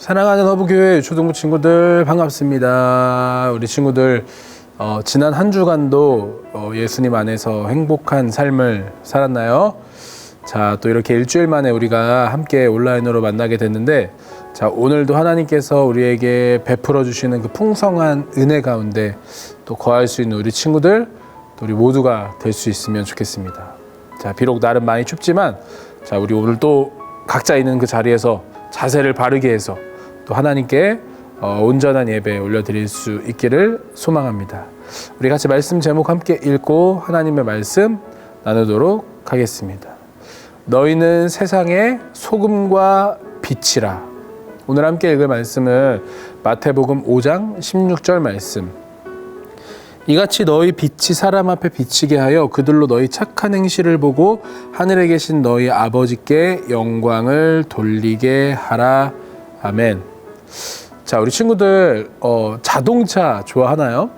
사랑하는 허브교회 초등부 친구들 반갑습니다. 우리 친구들 지난 한 주간도 예수님 안에서 행복한 삶을 살았나요? 자, 또 이렇게 일주일 만에 우리가 함께 온라인으로 만나게 됐는데, 자, 오늘도 하나님께서 우리에게 베풀어 주시는 그 풍성한 은혜 가운데 또 거할 수 있는 우리 친구들, 또 우리 모두가 될 수 있으면 좋겠습니다. 자, 비록 날은 많이 춥지만, 자, 우리 오늘 또 각자 있는 그 자리에서 자세를 바르게 해서 또 하나님께 온전한 예배 올려드릴 수 있기를 소망합니다. 우리 같이 말씀 제목 함께 읽고 하나님의 말씀 나누도록 하겠습니다. 너희는 세상의 소금과 빛이라. 오늘 함께 읽을 말씀은 마태복음 5장 16절 말씀. 이같이 너희 빛이 사람 앞에 비치게 하여 그들로 너희 착한 행실을 보고 하늘에 계신 너희 아버지께 영광을 돌리게 하라. 아멘. 자, 우리 친구들 자동차 좋아하나요?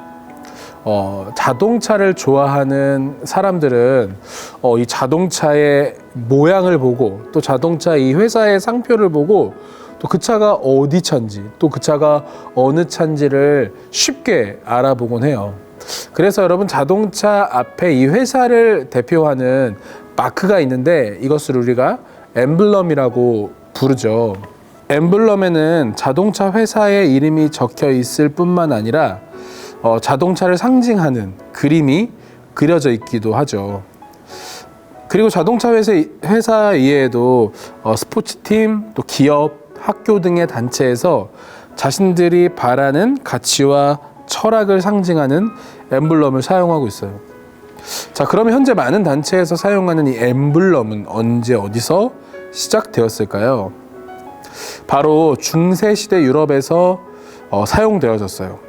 자동차를 좋아하는 사람들은 이 자동차의 모양을 보고 또 자동차 이 회사의 상표를 보고 또 그 차가 어디 차인지 또 그 차가 어느 차인지를 쉽게 알아보곤 해요. 그래서 여러분, 자동차 앞에 이 회사를 대표하는 마크가 있는데 이것을 우리가 엠블럼이라고 부르죠. 엠블럼에는 자동차 회사의 이름이 적혀 있을 뿐만 아니라 자동차를 상징하는 그림이 그려져 있기도 하죠. 그리고 자동차 회사 이외에도 스포츠팀, 또 기업, 학교 등의 단체에서 자신들이 바라는 가치와 철학을 상징하는 엠블럼을 사용하고 있어요. 자, 그러면 현재 많은 단체에서 사용하는 이 엠블럼은 언제 어디서 시작되었을까요? 바로 중세시대 유럽에서 사용되어졌어요.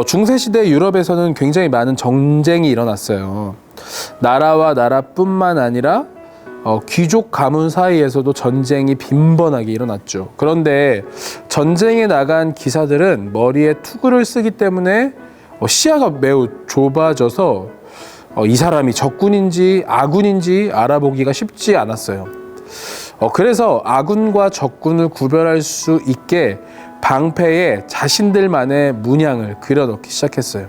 중세시대 유럽에서는 굉장히 많은 전쟁이 일어났어요. 나라와 나라뿐만 아니라 귀족 가문 사이에서도 전쟁이 빈번하게 일어났죠. 그런데 전쟁에 나간 기사들은 머리에 투구를 쓰기 때문에 시야가 매우 좁아져서 이 사람이 적군인지 아군인지 알아보기가 쉽지 않았어요. 그래서 아군과 적군을 구별할 수 있게 방패에 자신들만의 문양을 그려넣기 시작했어요.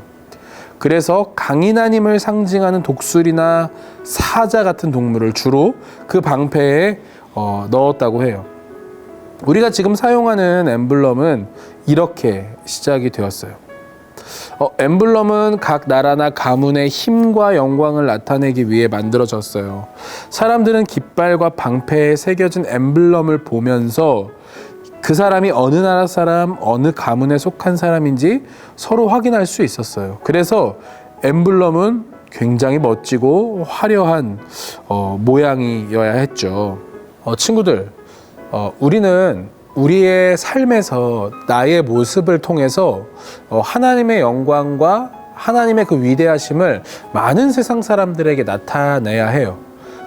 그래서 강인한 힘을 상징하는 독수리나 사자 같은 동물을 주로 그 방패에 넣었다고 해요. 우리가 지금 사용하는 엠블럼은 이렇게 시작이 되었어요. 엠블럼은 각 나라나 가문의 힘과 영광을 나타내기 위해 만들어졌어요. 사람들은 깃발과 방패에 새겨진 엠블럼을 보면서 그 사람이 어느 나라 사람, 어느 가문에 속한 사람인지 서로 확인할 수 있었어요. 그래서 엠블럼은 굉장히 멋지고 화려한 모양이어야 했죠. 친구들, 우리는 우리의 삶에서 나의 모습을 통해서 하나님의 영광과 하나님의 그 위대하심을 많은 세상 사람들에게 나타내야 해요.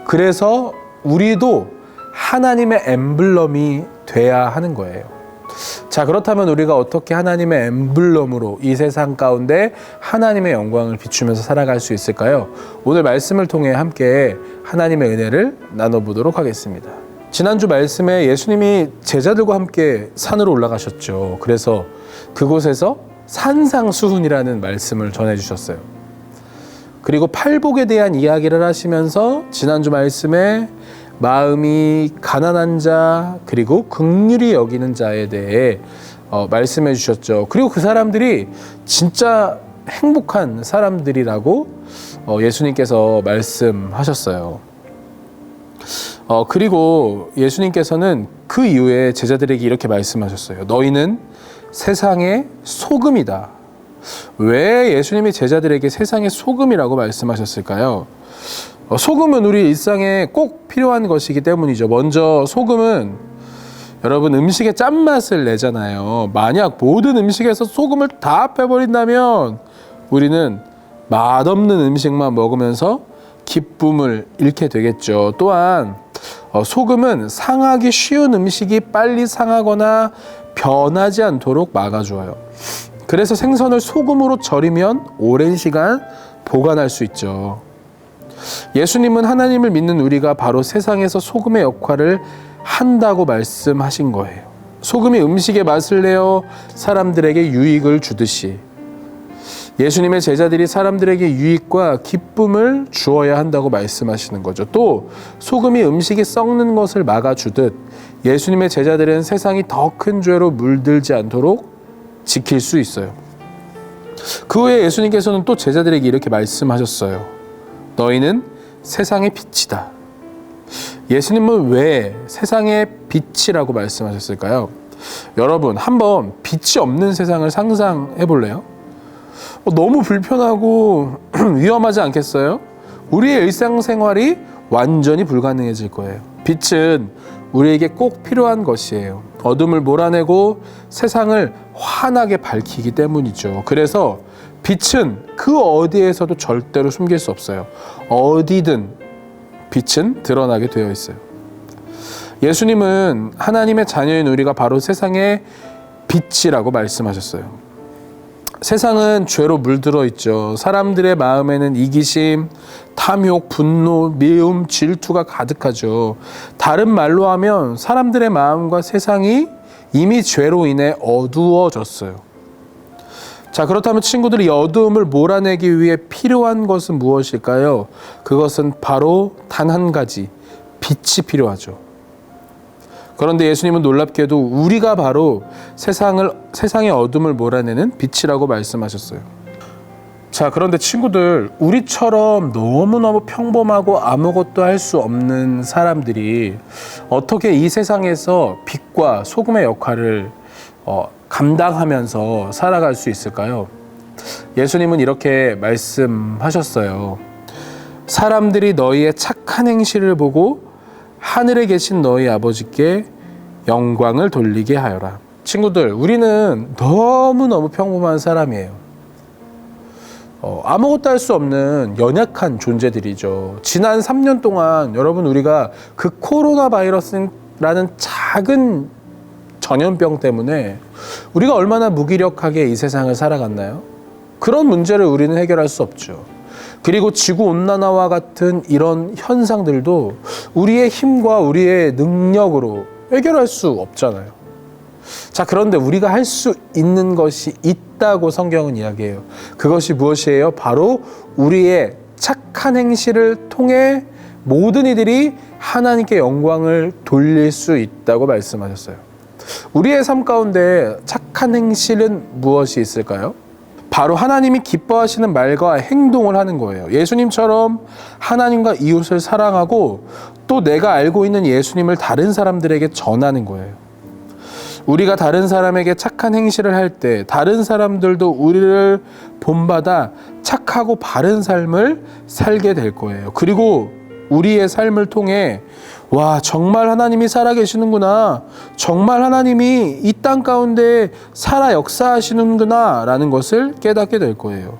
그래서 우리도 하나님의 엠블럼이 돼야 하는 거예요. 자, 그렇다면 우리가 어떻게 하나님의 엠블럼으로 이 세상 가운데 하나님의 영광을 비추면서 살아갈 수 있을까요? 오늘 말씀을 통해 함께 하나님의 은혜를 나눠보도록 하겠습니다. 지난주 말씀에 예수님이 제자들과 함께 산으로 올라가셨죠. 그래서 그곳에서 산상수훈이라는 말씀을 전해주셨어요. 그리고 팔복에 대한 이야기를 하시면서 지난주 말씀에 마음이 가난한 자, 그리고 긍휼히 여기는 자에 대해 말씀해 주셨죠. 그리고 그 사람들이 진짜 행복한 사람들이라고 예수님께서 말씀하셨어요. 그리고 예수님께서는 그 이후에 제자들에게 이렇게 말씀하셨어요. 너희는 세상의 소금이다. 왜 예수님이 제자들에게 세상의 소금이라고 말씀하셨을까요? 소금은 우리 일상에 꼭 필요한 것이기 때문이죠. 먼저 소금은 여러분 음식의 짠맛을 내잖아요. 만약 모든 음식에서 소금을 다 빼버린다면 우리는 맛없는 음식만 먹으면서 기쁨을 잃게 되겠죠. 또한 소금은 상하기 쉬운 음식이 빨리 상하거나 변하지 않도록 막아줘요. 그래서 생선을 소금으로 절이면 오랜 시간 보관할 수 있죠. 예수님은 하나님을 믿는 우리가 바로 세상에서 소금의 역할을 한다고 말씀하신 거예요. 소금이 음식의 맛을 내어 사람들에게 유익을 주듯이 예수님의 제자들이 사람들에게 유익과 기쁨을 주어야 한다고 말씀하시는 거죠. 또 소금이 음식이 썩는 것을 막아주듯 예수님의 제자들은 세상이 더 큰 죄로 물들지 않도록 지킬 수 있어요. 그 후에 예수님께서는 또 제자들에게 이렇게 말씀하셨어요. 너희는 세상의 빛이다. 예수님은 왜 세상의 빛이라고 말씀하셨을까요? 여러분, 한번 빛이 없는 세상을 상상해 볼래요? 너무 불편하고 위험하지 않겠어요? 우리의 일상생활이 완전히 불가능해질 거예요. 빛은 우리에게 꼭 필요한 것이에요. 어둠을 몰아내고 세상을 환하게 밝히기 때문이죠. 그래서 빛은 그 어디에서도 절대로 숨길 수 없어요. 어디든 빛은 드러나게 되어 있어요. 예수님은 하나님의 자녀인 우리가 바로 세상의 빛이라고 말씀하셨어요. 세상은 죄로 물들어 있죠. 사람들의 마음에는 이기심, 탐욕, 분노, 미움, 질투가 가득하죠. 다른 말로 하면 사람들의 마음과 세상이 이미 죄로 인해 어두워졌어요. 자, 그렇다면 친구들이 어두움을 몰아내기 위해 필요한 것은 무엇일까요? 그것은 바로 단 한 가지, 빛이 필요하죠. 그런데 예수님은 놀랍게도 우리가 바로 세상의 어둠을 몰아내는 빛이라고 말씀하셨어요. 자, 그런데 친구들, 우리처럼 너무너무 평범하고 아무것도 할 수 없는 사람들이 어떻게 이 세상에서 빛과 소금의 역할을 감당하면서 살아갈 수 있을까요? 예수님은 이렇게 말씀하셨어요. 사람들이 너희의 착한 행실을 보고 하늘에 계신 너희 아버지께 영광을 돌리게 하여라. 친구들, 우리는 너무너무 평범한 사람이에요. 아무것도 할 수 없는 연약한 존재들이죠. 지난 3년 동안 여러분, 우리가 그 코로나 바이러스라는 작은 전염병 때문에 우리가 얼마나 무기력하게 이 세상을 살아갔나요? 그런 문제를 우리는 해결할 수 없죠. 그리고 지구온난화와 같은 이런 현상들도 우리의 힘과 우리의 능력으로 해결할 수 없잖아요. 자, 그런데 우리가 할 수 있는 것이 있다고 성경은 이야기해요. 그것이 무엇이에요? 바로 우리의 착한 행실을 통해 모든 이들이 하나님께 영광을 돌릴 수 있다고 말씀하셨어요. 우리의 삶 가운데 착한 행실은 무엇이 있을까요? 바로 하나님이 기뻐하시는 말과 행동을 하는 거예요. 예수님처럼 하나님과 이웃을 사랑하고 또 내가 알고 있는 예수님을 다른 사람들에게 전하는 거예요. 우리가 다른 사람에게 착한 행실을 할 때 다른 사람들도 우리를 본받아 착하고 바른 삶을 살게 될 거예요. 그리고 우리의 삶을 통해 와, 정말 하나님이 살아계시는구나, 정말 하나님이 이 땅 가운데 살아 역사하시는구나 라는 것을 깨닫게 될 거예요.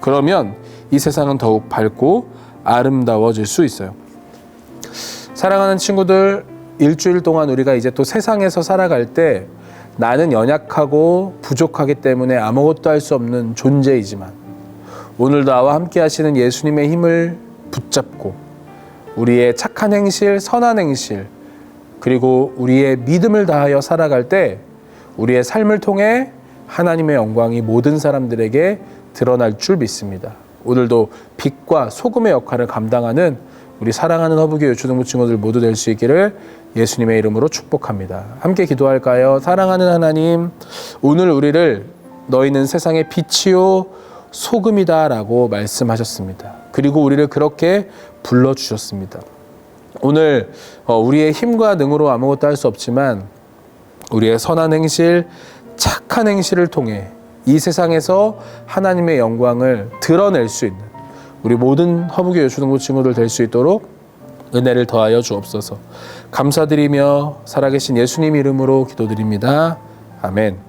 그러면 이 세상은 더욱 밝고 아름다워질 수 있어요. 사랑하는 친구들, 일주일 동안 우리가 이제 또 세상에서 살아갈 때 나는 연약하고 부족하기 때문에 아무것도 할 수 없는 존재이지만 오늘 나와 함께 하시는 예수님의 힘을 붙잡고 우리의 착한 행실, 선한 행실, 그리고 우리의 믿음을 다하여 살아갈 때 우리의 삶을 통해 하나님의 영광이 모든 사람들에게 드러날 줄 믿습니다. 오늘도 빛과 소금의 역할을 감당하는 우리 사랑하는 허브교회 초등부 친구들 모두 될 수 있기를 예수님의 이름으로 축복합니다. 함께 기도할까요? 사랑하는 하나님, 오늘 우리를 너희는 세상의 빛이요 소금이다 라고 말씀하셨습니다. 그리고 우리를 그렇게 불러주셨습니다. 오늘 우리의 힘과 능으로 아무것도 할 수 없지만 우리의 선한 행실, 착한 행실을 통해 이 세상에서 하나님의 영광을 드러낼 수 있는 우리 모든 허브교회 초등부 친구들 될 수 있도록 은혜를 더하여 주옵소서. 감사드리며 살아계신 예수님 이름으로 기도드립니다. 아멘.